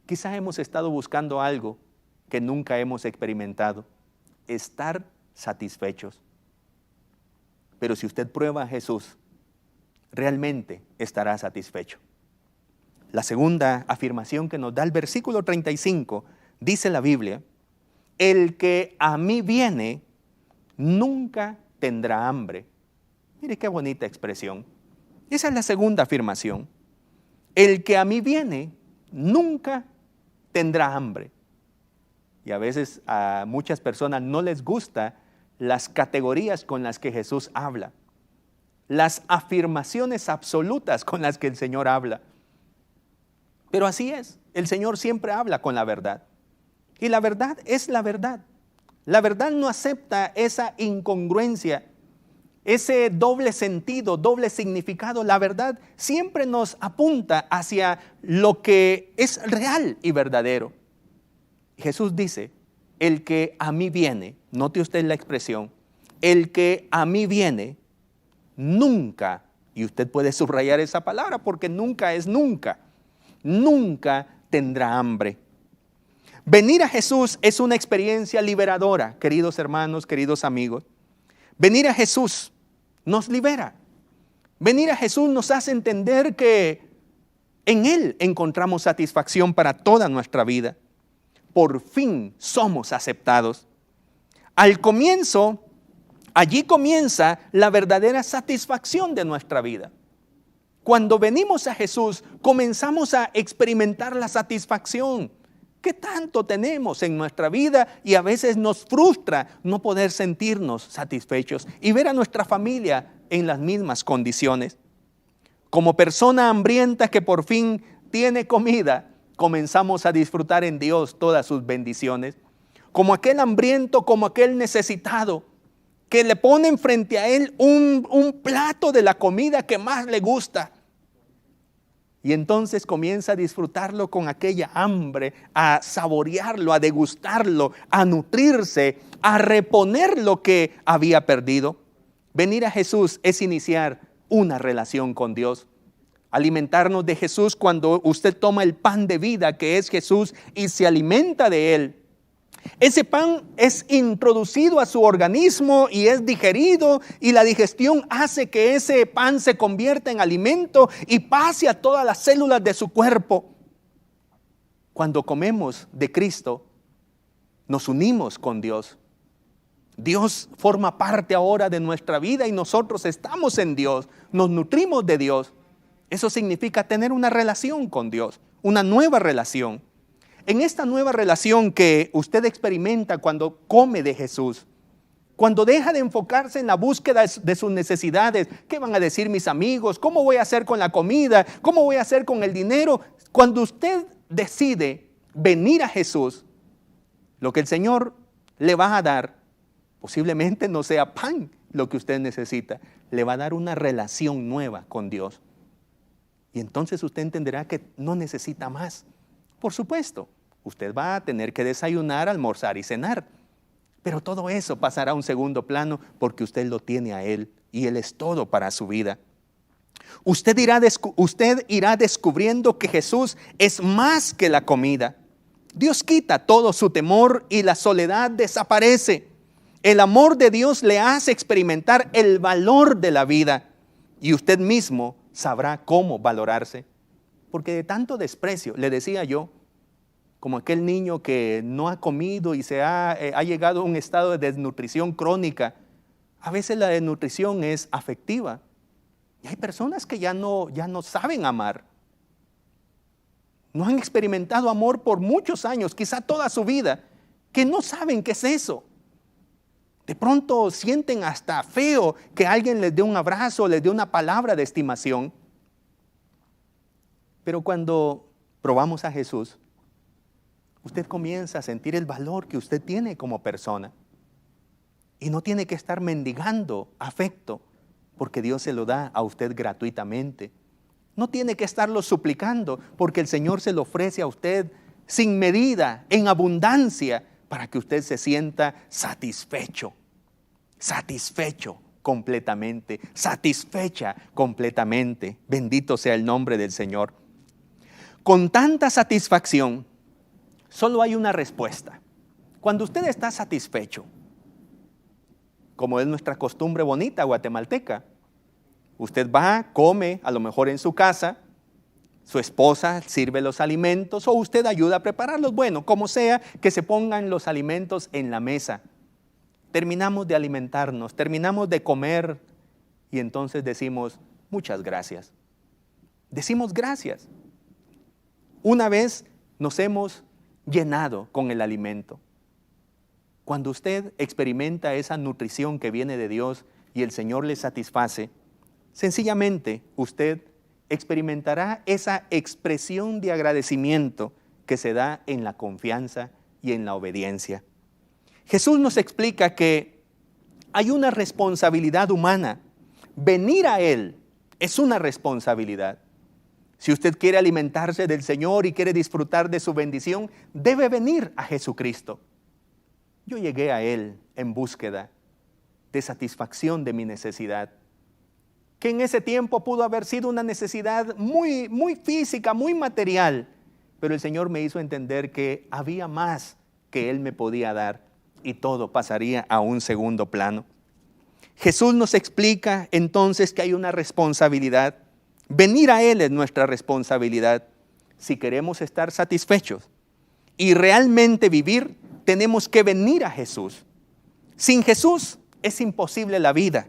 Speaker 2: Quizá hemos estado buscando algo que nunca hemos experimentado: estar satisfechos. Pero si usted prueba a Jesús, realmente estará satisfecho. La segunda afirmación que nos da el versículo 35, dice la Biblia: el que a mí viene, nunca tendrá hambre. Mire qué bonita expresión. Esa es la segunda afirmación. El que a mí viene, nunca tendrá hambre. Y a veces a muchas personas no les gusta las categorías con las que Jesús habla, las afirmaciones absolutas con las que el Señor habla. Pero así es, el Señor siempre habla con la verdad. Y la verdad es la verdad. La verdad no acepta esa incongruencia, ese doble sentido, doble significado. La verdad siempre nos apunta hacia lo que es real y verdadero. Jesús dice: el que a mí viene, note usted la expresión, el que a mí viene, nunca, y usted puede subrayar esa palabra porque nunca es nunca, nunca tendrá hambre. Venir a Jesús es una experiencia liberadora, queridos hermanos, queridos amigos. Venir a Jesús nos libera. Venir a Jesús nos hace entender que en Él encontramos satisfacción para toda nuestra vida. Por fin somos aceptados. Al comienzo, allí comienza la verdadera satisfacción de nuestra vida. Cuando venimos a Jesús, comenzamos a experimentar la satisfacción que tanto tenemos en nuestra vida, y a veces nos frustra no poder sentirnos satisfechos y ver a nuestra familia en las mismas condiciones. Como persona hambrienta que por fin tiene comida, comenzamos a disfrutar en Dios todas sus bendiciones. Como aquel hambriento, como aquel necesitado, que le ponen frente a él un plato de la comida que más le gusta. Y entonces comienza a disfrutarlo con aquella hambre, a saborearlo, a degustarlo, a nutrirse, a reponer lo que había perdido. Venir a Jesús es iniciar una relación con Dios. Alimentarnos de Jesús cuando usted toma el pan de vida que es Jesús y se alimenta de Él. Ese pan es introducido a su organismo y es digerido, y la digestión hace que ese pan se convierta en alimento y pase a todas las células de su cuerpo. Cuando comemos de Cristo, nos unimos con Dios. Dios forma parte ahora de nuestra vida y nosotros estamos en Dios, nos nutrimos de Dios. Eso significa tener una relación con Dios, una nueva relación. En esta nueva relación que usted experimenta cuando come de Jesús, cuando deja de enfocarse en la búsqueda de sus necesidades, ¿qué van a decir mis amigos? ¿Cómo voy a hacer con la comida? ¿Cómo voy a hacer con el dinero? Cuando usted decide venir a Jesús, lo que el Señor le va a dar, posiblemente no sea pan lo que usted necesita, le va a dar una relación nueva con Dios. Y entonces usted entenderá que no necesita más. Por supuesto, usted va a tener que desayunar, almorzar y cenar. Pero todo eso pasará a un segundo plano porque usted lo tiene a Él y Él es todo para su vida. Usted irá descubriendo que Jesús es más que la comida. Dios quita todo su temor y la soledad desaparece. El amor de Dios le hace experimentar el valor de la vida y usted mismo sabrá cómo valorarse. Porque de tanto desprecio, le decía yo, como aquel niño que no ha comido y ha llegado a un estado de desnutrición crónica. A veces la desnutrición es afectiva. Y hay personas que ya no saben amar. No han experimentado amor por muchos años, quizá toda su vida, que no saben qué es eso. De pronto sienten hasta feo que alguien les dé un abrazo, les dé una palabra de estimación. Pero cuando probamos a Jesús, usted comienza a sentir el valor que usted tiene como persona. Y no tiene que estar mendigando afecto, porque Dios se lo da a usted gratuitamente. No tiene que estarlo suplicando, porque el Señor se lo ofrece a usted sin medida, en abundancia, para que usted se sienta satisfecho completamente, satisfecha completamente. Bendito sea el nombre del Señor. Con tanta satisfacción, solo hay una respuesta. Cuando usted está satisfecho, como es nuestra costumbre bonita guatemalteca, usted va, come, a lo mejor en su casa, su esposa sirve los alimentos o usted ayuda a prepararlos. Bueno, como sea, que se pongan los alimentos en la mesa. Terminamos de alimentarnos, terminamos de comer y entonces decimos, muchas gracias. Decimos gracias. Una vez nos hemos llenado con el alimento. Cuando usted experimenta esa nutrición que viene de Dios y el Señor le satisface, sencillamente usted experimentará esa expresión de agradecimiento que se da en la confianza y en la obediencia. Jesús nos explica que hay una responsabilidad humana. Venir a Él es una responsabilidad. Si usted quiere alimentarse del Señor y quiere disfrutar de su bendición, debe venir a Jesucristo. Yo llegué a Él en búsqueda de satisfacción de mi necesidad, que en ese tiempo pudo haber sido una necesidad muy física, muy material, pero el Señor me hizo entender que había más que Él me podía dar y todo pasaría a un segundo plano. Jesús nos explica entonces que hay una responsabilidad. Venir a Él es nuestra responsabilidad. Si queremos estar satisfechos y realmente vivir, tenemos que venir a Jesús. Sin Jesús es imposible la vida.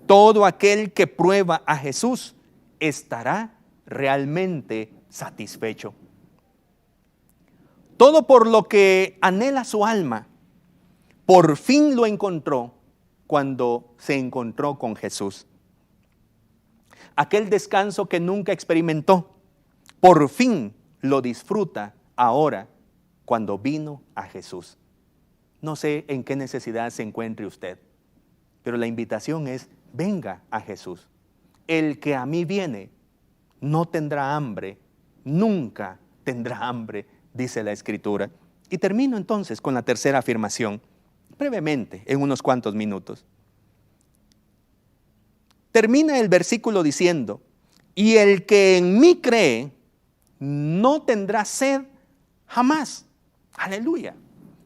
Speaker 2: Todo aquel que prueba a Jesús estará realmente satisfecho. Todo por lo que anhela su alma, por fin lo encontró cuando se encontró con Jesús. Aquel descanso que nunca experimentó, por fin lo disfruta ahora cuando vino a Jesús. No sé en qué necesidad se encuentre usted, pero la invitación es, venga a Jesús. El que a mí viene no tendrá hambre, nunca tendrá hambre, dice la Escritura. Y termino entonces con la tercera afirmación, brevemente, en unos cuantos minutos. Termina el versículo diciendo, y el que en mí cree no tendrá sed jamás. Aleluya.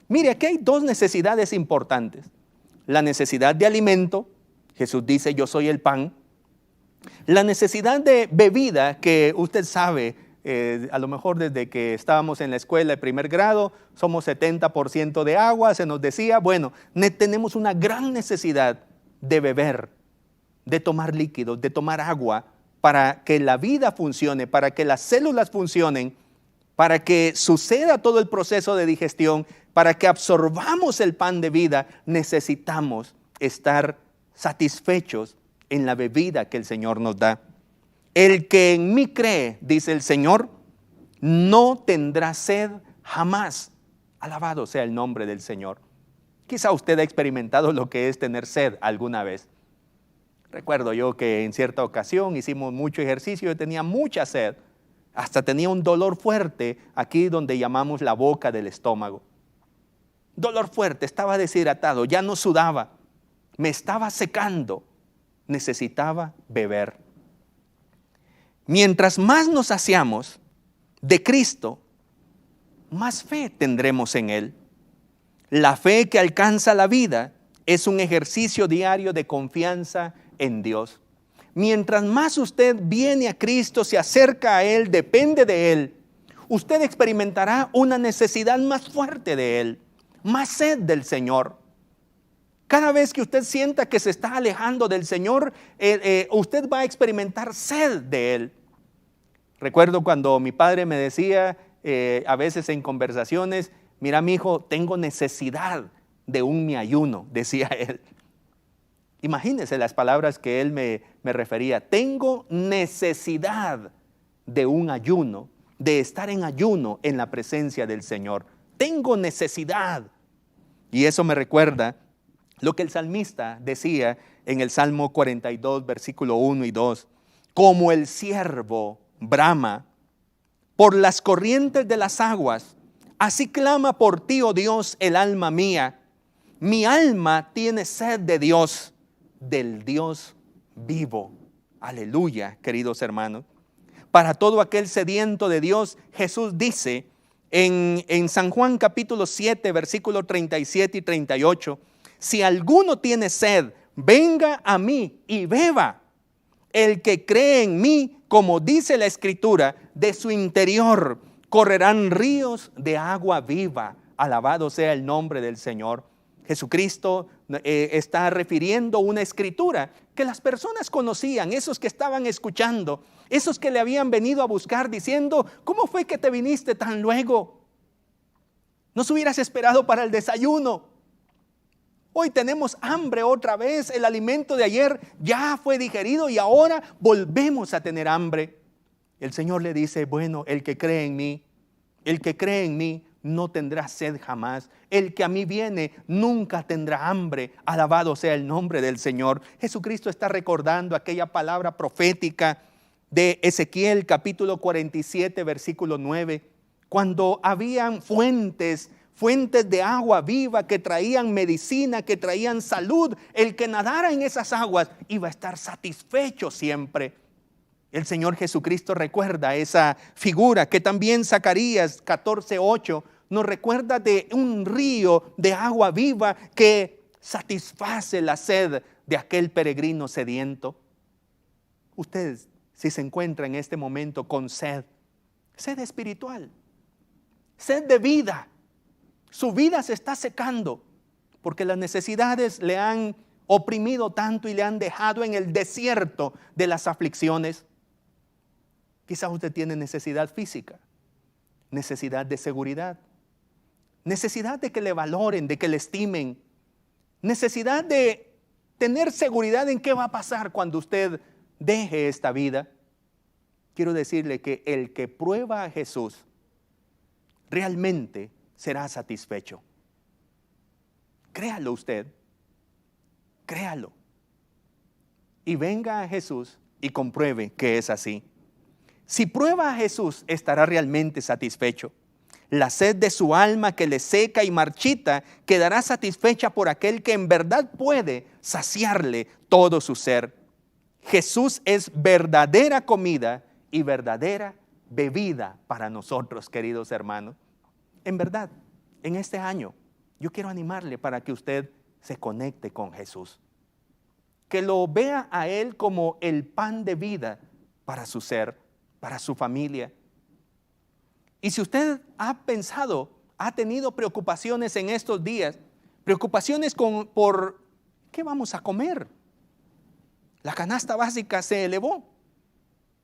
Speaker 2: Mire, aquí hay dos necesidades importantes. La necesidad de alimento, Jesús dice, yo soy el pan. La necesidad de bebida, que usted sabe, a lo mejor desde que estábamos en la escuela de primer grado, somos 70% de agua, se nos decía, bueno, tenemos una gran necesidad de beber, de tomar líquidos, de tomar agua, para que la vida funcione, para que las células funcionen, para que suceda todo el proceso de digestión, para que absorbamos el pan de vida, necesitamos estar satisfechos en la bebida que el Señor nos da. El que en mí cree, dice el Señor, no tendrá sed jamás. Alabado sea el nombre del Señor. Quizá usted ha experimentado lo que es tener sed alguna vez. Recuerdo yo que en cierta ocasión hicimos mucho ejercicio y tenía mucha sed. Hasta tenía un dolor fuerte aquí donde llamamos la boca del estómago. Dolor fuerte, estaba deshidratado, ya no sudaba, me estaba secando, necesitaba beber. Mientras más nos saciamos de Cristo, más fe tendremos en Él. La fe que alcanza la vida es un ejercicio diario de confianza en Dios. Mientras más usted viene a Cristo, se acerca a Él, depende de Él, usted experimentará una necesidad más fuerte de Él, más sed del Señor. Cada vez que usted sienta que se está alejando del Señor, usted va a experimentar sed de Él. Recuerdo cuando mi padre me decía, a veces en conversaciones, mira mi hijo, tengo necesidad de un mi ayuno, decía él. Imagínese las palabras que él me refería. Tengo necesidad de un ayuno, de estar en ayuno en la presencia del Señor. Tengo necesidad. Y eso me recuerda lo que el salmista decía en el Salmo 42, versículo 1 y 2. Como el ciervo brama por las corrientes de las aguas, así clama por ti, oh Dios, el alma mía. Mi alma tiene sed de Dios, del Dios vivo. Aleluya, queridos hermanos. Para todo aquel sediento de Dios, Jesús dice en San Juan capítulo 7, versículos 37 y 38. Si alguno tiene sed, venga a mí y beba. El que cree en mí, como dice la Escritura, de su interior correrán ríos de agua viva. Alabado sea el nombre del Señor. Jesucristo está refiriendo una escritura que las personas conocían, esos que estaban escuchando, esos que le habían venido a buscar diciendo, ¿cómo fue que te viniste tan luego? ¿Nos hubieras esperado para el desayuno? Hoy tenemos hambre otra vez, el alimento de ayer ya fue digerido y ahora volvemos a tener hambre. El Señor le dice, bueno, el que cree en mí no tendrá sed jamás. El que a mí viene nunca tendrá hambre. Alabado sea el nombre del Señor. Jesucristo está recordando aquella palabra profética de Ezequiel capítulo 47 versículo 9, cuando habían fuentes de agua viva que traían medicina, que traían salud. El que nadara en esas aguas iba a estar satisfecho siempre. El Señor Jesucristo recuerda esa figura que también Zacarías 14:8 nos recuerda de un río de agua viva que satisface la sed de aquel peregrino sediento. Usted, si se encuentra en este momento con sed espiritual, sed de vida, su vida se está secando porque las necesidades le han oprimido tanto y le han dejado en el desierto de las aflicciones. Quizás usted tiene necesidad física, necesidad de seguridad, necesidad de que le valoren, de que le estimen, necesidad de tener seguridad en qué va a pasar cuando usted deje esta vida. Quiero decirle que el que prueba a Jesús realmente será satisfecho. Créalo usted, créalo. Y venga a Jesús y compruebe que es así. Si prueba a Jesús, estará realmente satisfecho. La sed de su alma que le seca y marchita quedará satisfecha por aquel que en verdad puede saciarle todo su ser. Jesús es verdadera comida y verdadera bebida para nosotros, queridos hermanos. En verdad, en este año, yo quiero animarle para que usted se conecte con Jesús. Que lo vea a Él como el pan de vida para su ser, para su familia. Y si usted ha tenido preocupaciones en estos días, preocupaciones por ¿qué vamos a comer? La canasta básica se elevó,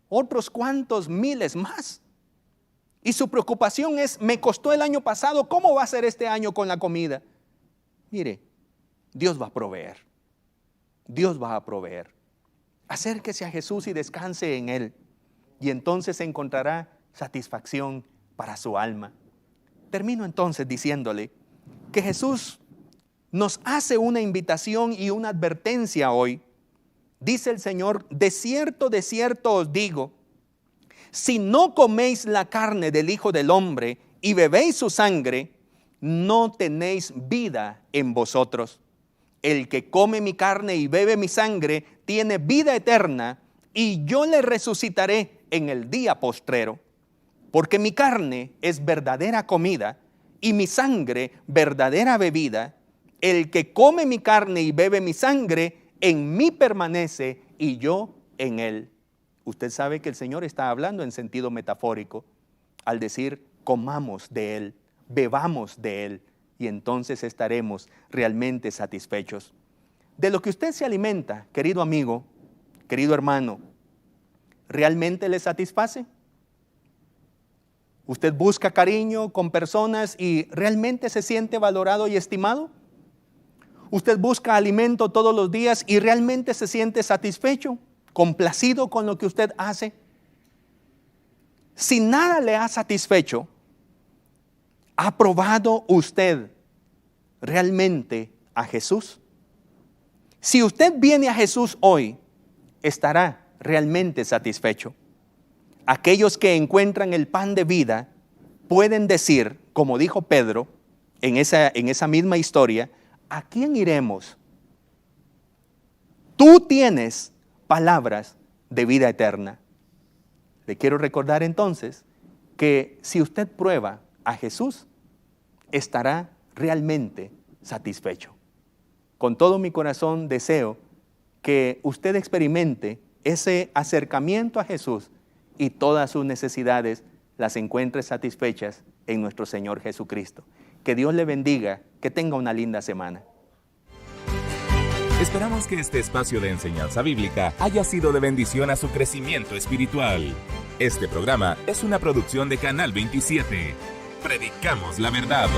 Speaker 2: otros cuantos miles más. Y su preocupación es, me costó el año pasado, ¿cómo va a ser este año con la comida? Mire, Dios va a proveer. Dios va a proveer. Acérquese a Jesús y descanse en Él. Y entonces encontrará satisfacción para su alma. Termino entonces diciéndole que Jesús nos hace una invitación y una advertencia hoy. Dice el Señor, de cierto os digo, si no coméis la carne del Hijo del Hombre y bebéis su sangre, no tenéis vida en vosotros. El que come mi carne y bebe mi sangre tiene vida eterna, y yo le resucitaré en el día postrero. Porque mi carne es verdadera comida y mi sangre verdadera bebida. El que come mi carne y bebe mi sangre, en mí permanece y yo en él. Usted sabe que el Señor está hablando en sentido metafórico al decir comamos de Él, bebamos de Él, y entonces estaremos realmente satisfechos. De lo que usted se alimenta, querido amigo, querido hermano, ¿realmente le satisface? ¿Usted busca cariño con personas y realmente se siente valorado y estimado? ¿Usted busca alimento todos los días y realmente se siente satisfecho, complacido con lo que usted hace? Si nada le ha satisfecho, ¿ha probado usted realmente a Jesús? Si usted viene a Jesús hoy, estará realmente satisfecho. Aquellos que encuentran el pan de vida pueden decir, como dijo Pedro en esa misma historia, ¿a quién iremos? Tú tienes palabras de vida eterna. Le quiero recordar entonces que si usted prueba a Jesús, estará realmente satisfecho. Con todo mi corazón deseo que usted experimente ese acercamiento a Jesús y todas sus necesidades las encuentre satisfechas en nuestro Señor Jesucristo. Que Dios le bendiga, que tenga una linda semana.
Speaker 1: Esperamos que este espacio de enseñanza bíblica haya sido de bendición a su crecimiento espiritual. Este programa es una producción de Canal 27. Predicamos la verdad.